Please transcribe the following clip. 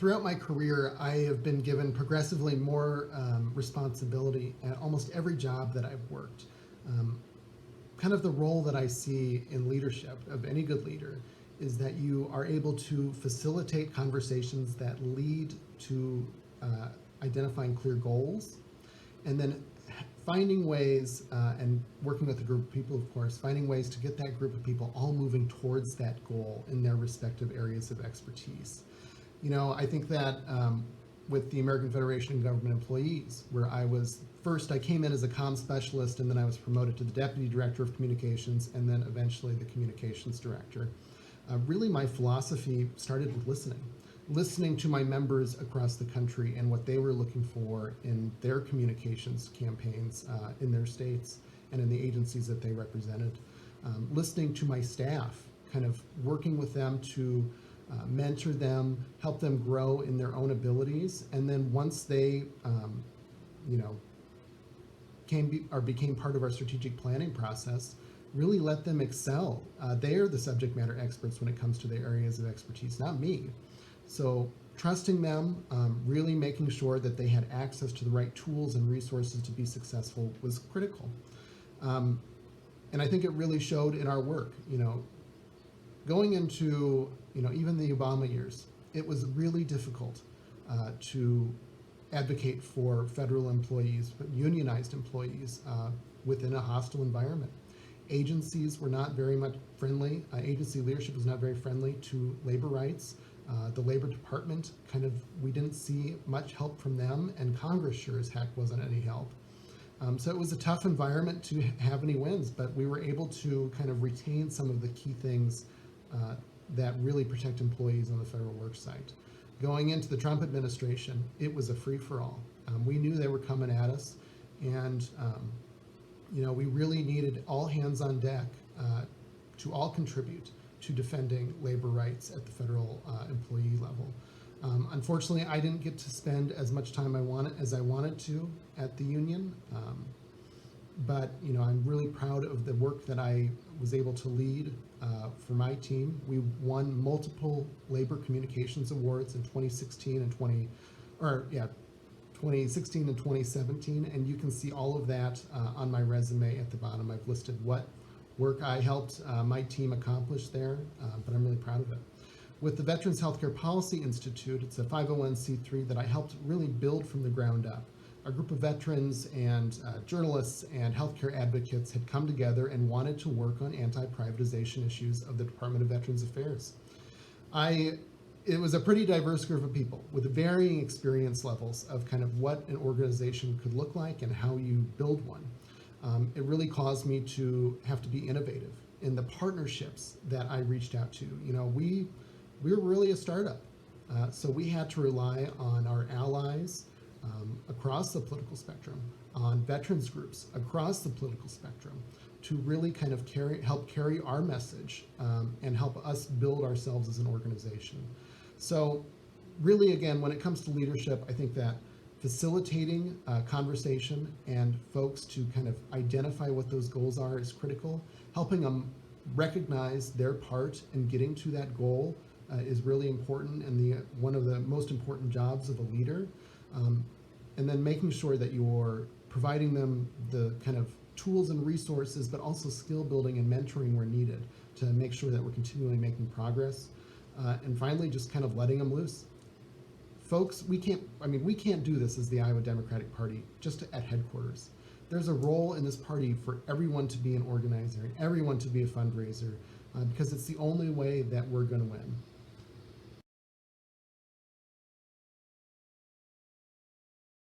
throughout my career, I have been given progressively more responsibility at almost every job that I've worked. Um, Kind of the role that I see in leadership of any good leader is that you are able to facilitate conversations that lead to uh, identifying clear goals, and then finding ways and working with a group of people, of course, finding ways to get that group of people all moving towards that goal in their respective areas of expertise. I think that with the American Federation of Government Employees, where I came in as a comm specialist, and then I was promoted to the Deputy Director of Communications, and then eventually the Communications Director. Really, my philosophy started with listening to my members across the country and what they were looking for in their communications campaigns in their states and in the agencies that they represented. Listening to my staff, kind of working with them to mentor them, help them grow in their own abilities, and then once they, became part of our strategic planning process, really let them excel. They are the subject matter experts when it comes to their areas of expertise, not me. So trusting them, really making sure that they had access to the right tools and resources to be successful was critical. And I think it really showed in our work. Going into even the Obama years, it was really difficult to advocate for federal employees, but unionized employees within a hostile environment. Agencies were not very much friendly. Agency leadership was not very friendly to labor rights. The Labor Department, we didn't see much help from them, and Congress sure as heck wasn't any help. So it was a tough environment to have any wins, but we were able to kind of retain some of the key things that really protect employees on the federal work site. Going into the Trump administration, it was a free-for-all. We knew they were coming at us, and we really needed all hands on deck to all contribute to defending labor rights at the federal employee level. Unfortunately, I didn't get to spend as much time as I wanted to at the union, but I'm really proud of the work that I was able to lead for my team. We won multiple labor communications awards in 2016 and 2017, and you can see all of that on my resume at the bottom. I've listed what work I helped my team accomplish there, but I'm really proud of it. With the Veterans Healthcare Policy Institute, it's a 501c3 that I helped really build from the ground up. A group of veterans and journalists and healthcare advocates had come together and wanted to work on anti-privatization issues of the Department of Veterans Affairs. It was a pretty diverse group of people with varying experience levels of kind of what an organization could look like and how you build one. It really caused me to have to be innovative in the partnerships that I reached out to. We were really a startup, so we had to rely on our allies across the political spectrum, on veterans groups across the political spectrum, to really kind of help carry our message and help us build ourselves as an organization. So really, again, when it comes to leadership, I think that facilitating conversation and folks to kind of identify what those goals are is critical. Helping them recognize their part in getting to that goal is really important, and one of the most important jobs of a leader. And then making sure that you're providing them the kind of tools and resources, but also skill building and mentoring where needed to make sure that we're continually making progress. And finally, just kind of letting them loose. Folks, we can't do this as the Iowa Democratic Party just at headquarters. There's a role in this party for everyone to be an organizer and everyone to be a fundraiser, because it's the only way that we're going to win.